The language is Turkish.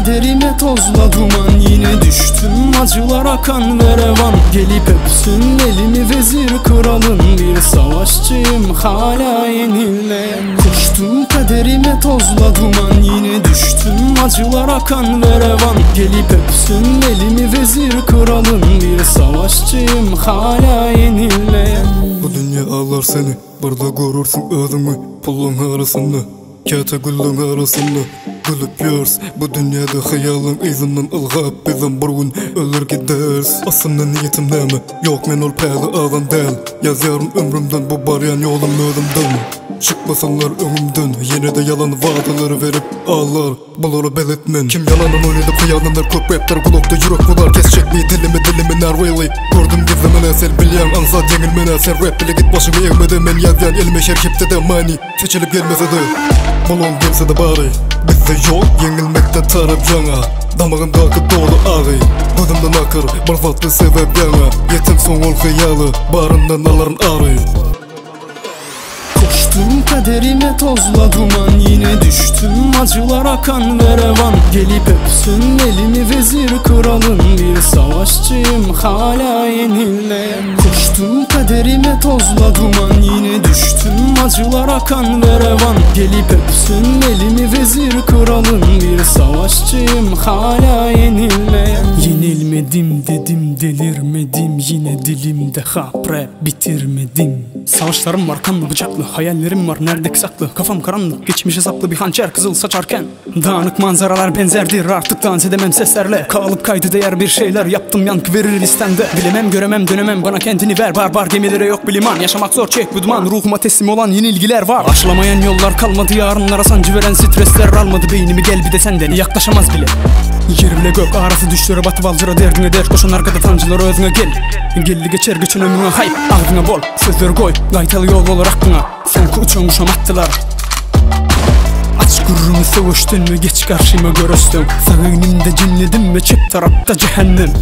kaderime tozla duman, yine düştüm acılar akan ve revan. Gelip öpsün elimi vezir kralın, bir savaşçıyım hala yenilmeyen. Koştum kaderime tozla duman, yine düştüm acılar akan ve revan. Gelip öpsün elimi vezir kralın, bir savaşçıyım hala yenilmeyen. Bu dünya ağlar seni, burada görürsün özünü, pulun arasında, kete gülün arasında. Gülüp yörs, bu dünyada hayalın izinden ılgap bizim bir gün ölür gideriz. Aslında niyetim neme, yok men ol pəli ağan değil. Yazarım ömrümden bu barayan yolum özümden. Çıkmasanlar önümden, yine de yalan vaadaları verip ağlar. Bunları belirtmen, kim yalanın oynadı kıyananlar, köp rapler kulakta yürek bular. Kesecek mi dilimi not really. Gördüm gizlemen eser bilyan, ansat yenilmen eser. Rap bile git başımı eğmedi, men yazyan elime şerkipte de mani. Seçilip gelmese de, balon gelse de bari. Bizde yok yenilmekten taraf cana, damağındaki dolu ağrı. Gözümden akır, barfatlı sebep yana. Yetim son ol hıyalı, barından aların ağrı. Koştum kaderime tozla duman, yine düştüm acılar akan ve revan. Gelip öpsün elimi vezir kralın, bir savaşçıyım hala yenilmeyen. Koştum kaderime tozla duman, yine düştüm acılar akan ve revan. Gelip öpsün elimi vezir kralın, bir savaşçıyım hala yenilmeyen. Yenilmedim dedim, delirmedim, yine dilimde hapre bitirmedim. Savaşlarım var kanlı bıçaklı, hayallerim var nerede saklı. Kafam karanlık, geçmişe saplı bir hançer kızıl saçarken. Dağınık manzaralar benzerdir, artık dans edemem seslerle. Kalıp kaydı değer bir şeyler yaptım, yankı verir listemde. Bilemem göremem dönemem, bana kendini ver. Barbar gemilere yok bir liman, yaşamak zor çek bu duman. Ruhuma teslim olan yenilgiler var. Aşılamayan yollar kalmadı, yarınlara sancı veren stresler almadı beynimi. Gel bir de senden yaklaşamaz bile. Yerle gök arası düşlere batıp alcıra derdine der. Koşun arkada tancıları özüne gel. Gelli geçer göçün ömrüne hayp, ardına bol sözler koy, gaytalı yol olur aklına. Sanki uçan kuşam attılar. Aç gurrumu sevuştun mu, geç karşıma görüstüm. Sana önümde cinledim ve çift tarafta cehennem.